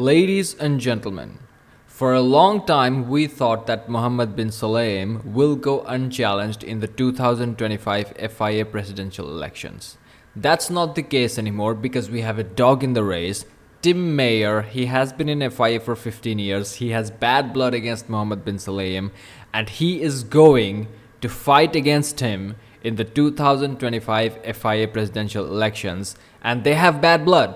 Ladies and gentlemen, for a long time we thought that Mohammed bin Sulayem will go unchallenged in the 2025 FIA presidential elections. That's not the case anymore because we have a dog in the race. Tim Mayer, he has been in FIA for 15 years, he has bad blood against Mohammed bin Sulayem, and he is going to fight against him in the 2025 FIA presidential elections, and they have bad blood.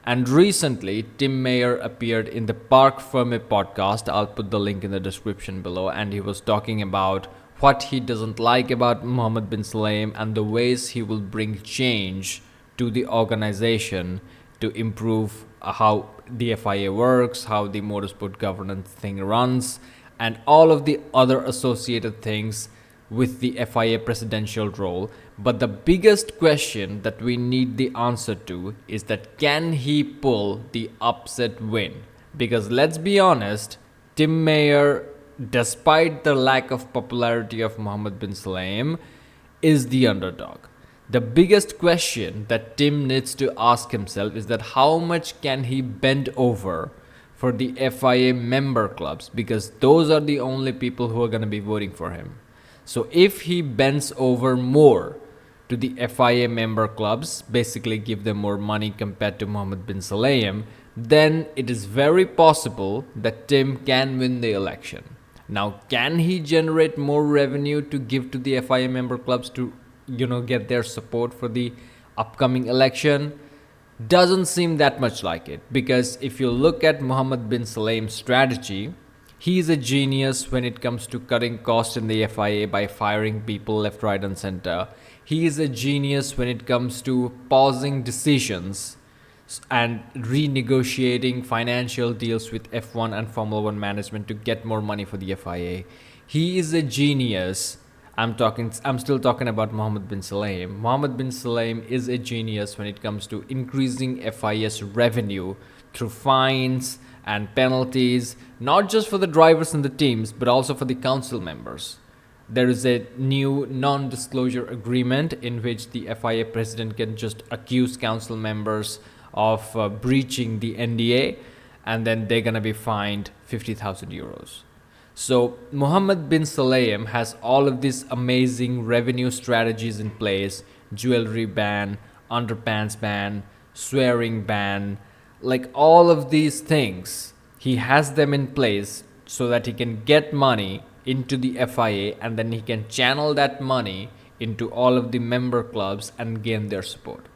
And recently, Tim Mayer appeared in the Park Ferme podcast. I'll put the link in the description below. And he was talking about what he doesn't like about Mohammed bin Sulayem and the ways he will bring change to the organization to improve how the FIA works, how the motorsport governance thing runs, and all of the other associated things with the FIA presidential role. But the biggest question that we need the answer to is that can he pull the upset win? Because let's be honest, Tim Mayer, despite the lack of popularity of Mohammed bin Sulayem, is the underdog. The biggest question that Tim needs to ask himself is that how much can he bend over for the FIA member clubs, because those are the only people who are going to be voting for him. So if he bends over more to the FIA member clubs, basically give them more money compared to Mohammed bin Sulayem, then it is very possible that Tim can win the election. Now, can he generate more revenue to give to the FIA member clubs to, get their support for the upcoming election? Doesn't seem that much like it, because if you look at Mohammed bin Sulayem's strategy, he is a genius when it comes to cutting costs in the FIA by firing people left, right, and center. He is a genius when it comes to pausing decisions and renegotiating financial deals with F1 and Formula One management to get more money for the FIA. He is a genius. I'm still talking about Mohammed bin Sulayem. Mohammed bin Sulayem is a genius when it comes to increasing FIA's revenue through fines and penalties, not just for the drivers and the teams, but also for the council members. There is a new non-disclosure agreement in which the FIA president can just accuse council members of breaching the NDA, and then they're going to be fined 50,000 euros. So Mohammed bin Sulayem has all of these amazing revenue strategies in place: jewelry ban, underpants ban, swearing ban, like all of these things. He has them in place so that he can get money into the FIA, and then he can channel that money into all of the member clubs and gain their support.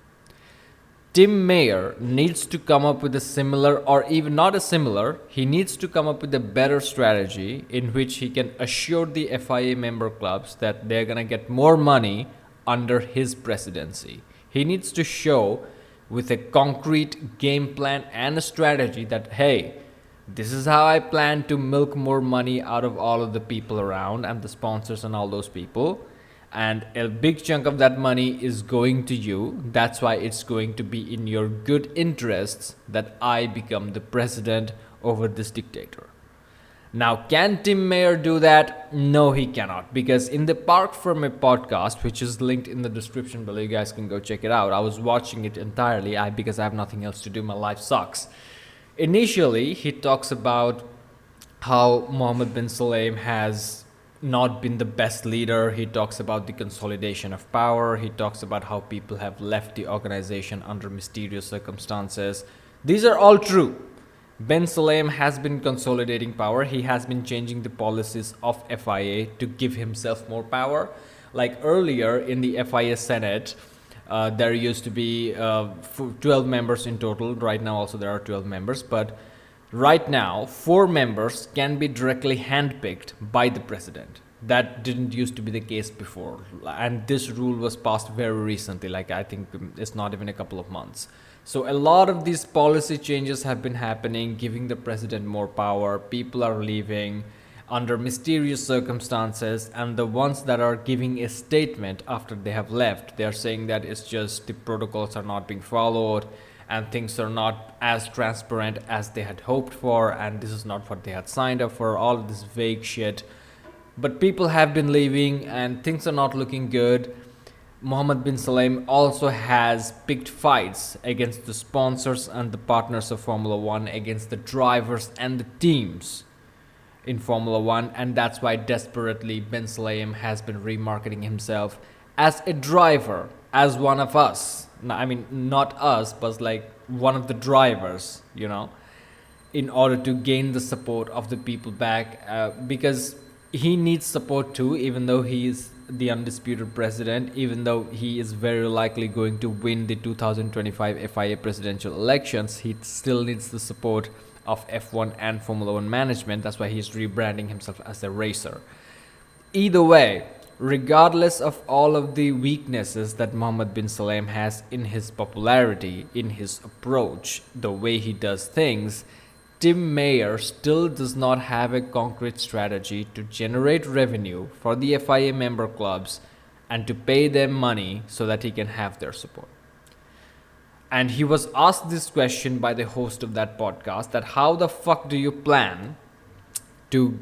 Tim Mayer needs to come up with a similar, or even not a similar, he needs to come up with a better strategy in which he can assure the FIA member clubs that they're going to get more money under his presidency. He needs to show with a concrete game plan and a strategy that, hey, this is how I plan to milk more money out of all of the people around and the sponsors and all those people. And a big chunk of that money is going to you. That's why it's going to be in your good interests that I become the president over this dictator. Now, can Tim Mayer do that? No, he cannot. Because in the Park Ferme podcast, which is linked in the description below, you guys can go check it out. I was watching it entirely because I have nothing else to do. My life sucks. Initially, he talks about how Mohammed bin Sulayem has not been the best leader. He talks about the consolidation of power. He talks about how people have left the organization under mysterious circumstances. These are all true. Bin Sulayem has been consolidating power. He has been changing the policies of FIA to give himself more power. Like earlier in the FIA Senate, there used to be 12 members in total. Right now also there are 12 members. But right now, 4 members can be directly handpicked by the president. That didn't used to be the case before. And this rule was passed very recently, like I think it's not even a couple of months. So a lot of these policy changes have been happening, giving the president more power. People are leaving under mysterious circumstances, and the ones that are giving a statement after they have left, they are saying that it's just the protocols are not being followed and things are not as transparent as they had hoped for, and this is not what they had signed up for, all of this vague shit. But people have been leaving and things are not looking good. Mohammed bin Salem also has picked fights against the sponsors and the partners of Formula One, against the drivers and the teams in Formula One, and that's why desperately Ben Sulayem has been remarketing himself as a driver, as one of us. I mean, not us, but like one of the drivers, in order to gain the support of the people back, because he needs support too, even though he is the undisputed president, even though he is very likely going to win the 2025 FIA presidential elections. He still needs the support of F1 and Formula One management. That's why he's rebranding himself as a racer. Either way, regardless of all of the weaknesses that Mohammed bin Salem has in his popularity, in his approach, the way he does things, Tim Mayer still does not have a concrete strategy to generate revenue for the FIA member clubs and to pay them money so that he can have their support. And he was asked this question by the host of that podcast, that how the fuck do you plan to,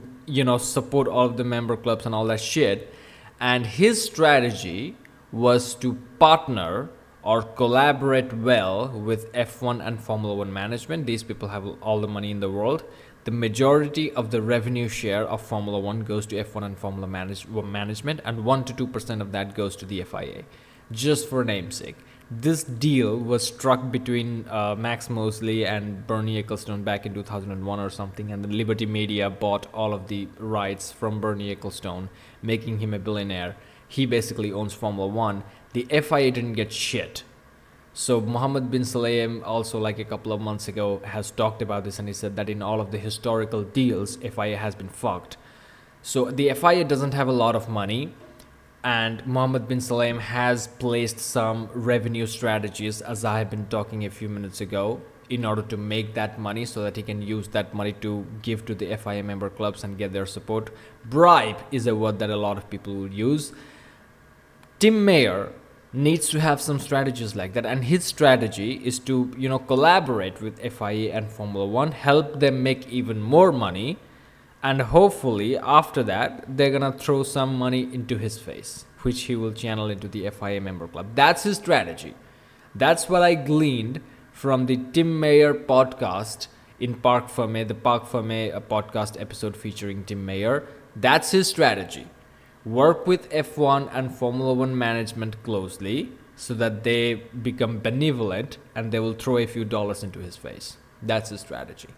support all of the member clubs and all that shit? And his strategy was to partner or collaborate well with F1 and Formula One management. These people have all the money in the world. The majority of the revenue share of Formula One goes to F1 and Formula management, and 1 to 2% of that goes to the FIA, just for namesake. This deal was struck between Max Mosley and Bernie Ecclestone back in 2001 or something, and the Liberty Media bought all of the rights from Bernie Ecclestone, making him a billionaire. He basically owns Formula One. The FIA didn't get shit. So Mohammed bin Sulayem also, like a couple of months ago, has talked about this, and he said that in all of the historical deals, FIA has been fucked. So the FIA doesn't have a lot of money, and Mohammed bin Sulayem has placed some revenue strategies, as I have been talking a few minutes ago, in order to make that money so that he can use that money to give to the FIA member clubs and get their support. Bribe is a word that a lot of people will use. Tim Mayer needs to have some strategies like that, and his strategy is to collaborate with FIA and Formula One, help them make even more money, and hopefully after that they're gonna throw some money into his face, which he will channel into the FIA member club. That's his strategy. That's what I gleaned from the Tim Mayer podcast in Parc Fermé, the Parc Fermé podcast episode featuring Tim Mayer. That's his strategy. Work with F1 and Formula One management closely so that they become benevolent and they will throw a few dollars into his face. That's his strategy.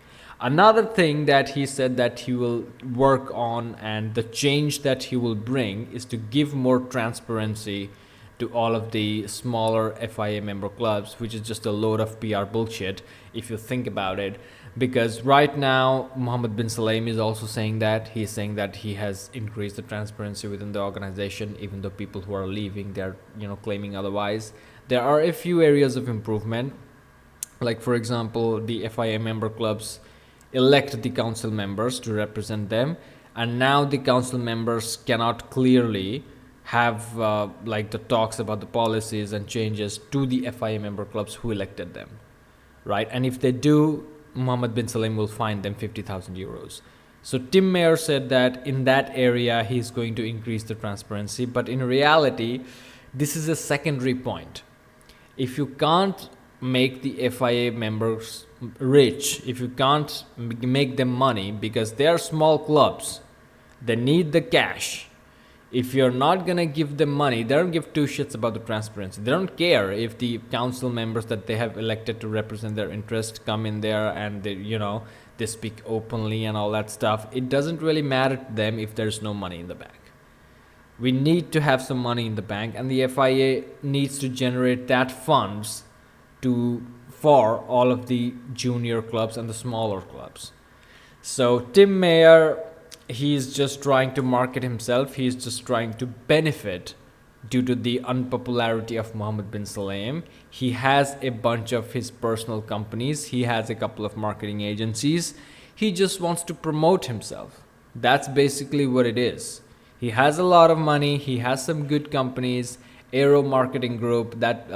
Another thing that he said that he will work on, and the change that he will bring, is to give more transparency to all of the smaller FIA member clubs, which is just a load of PR bullshit if you think about it. Because right now, Mohammed bin Sulayem is also saying that. He's saying that he has increased the transparency within the organization, even though people who are leaving, they're claiming otherwise. There are a few areas of improvement. Like, for example, the FIA member clubs elect the council members to represent them, and now the council members cannot clearly have the talks about the policies and changes to the FIA member clubs who elected them, right? And if they do, Mohammed bin Sulayem will fine them 50,000 euros. So Tim Mayer said that in that area he's going to increase the transparency, but in reality this is a secondary point. If you can't make the FIA members rich, if you can't make them money, because they are small clubs, they need the cash. If you're not gonna give them money, they don't give two shits about the transparency. They don't care if the council members that they have elected to represent their interest come in there and they speak openly and all that stuff. It doesn't really matter to them if there's no money in the bank. We need to have some money in the bank, and the FIA needs to generate that funds for all of the junior clubs and the smaller clubs. So Tim Mayer, he's just trying to market himself. He's just trying to benefit due to the unpopularity of Mohammed bin Sulayem. He has a bunch of his personal companies. He has a couple of marketing agencies. He just wants to promote himself. That's basically what it is. He has a lot of money. He has some good companies. Aero Marketing Group, that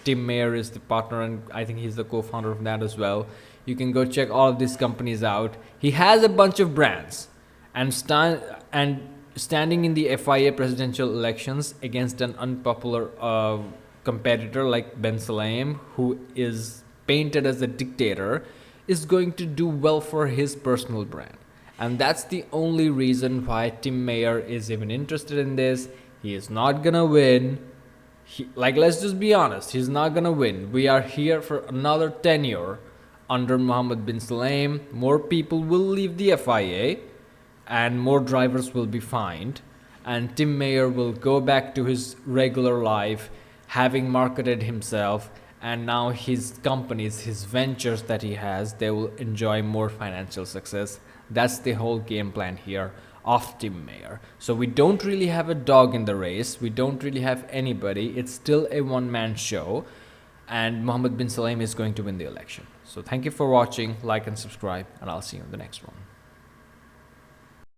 Tim Mayer is the partner, and I think he's the co-founder of that as well. You can go check all of these companies out. He has a bunch of brands, and standing in the FIA presidential elections against an unpopular competitor like Ben Sulayem, who is painted as a dictator, is going to do well for his personal brand. And that's the only reason why Tim Mayer is even interested in this. He is not gonna win. Let's just be honest, he's not gonna win. We are here for another tenure under Mohammed bin Sulayem. More people will leave the FIA and more drivers will be fined, and Tim Mayer will go back to his regular life, having marketed himself, and now his companies, his ventures that he has, they will enjoy more financial success. That's the whole game plan here of Tim Mayer. So we don't really have a dog in the race. We don't really have anybody. It's still a one-man show, and Mohammed bin Sulayem is going to win the election. So thank you for watching, like and subscribe, and I'll see you in the next one.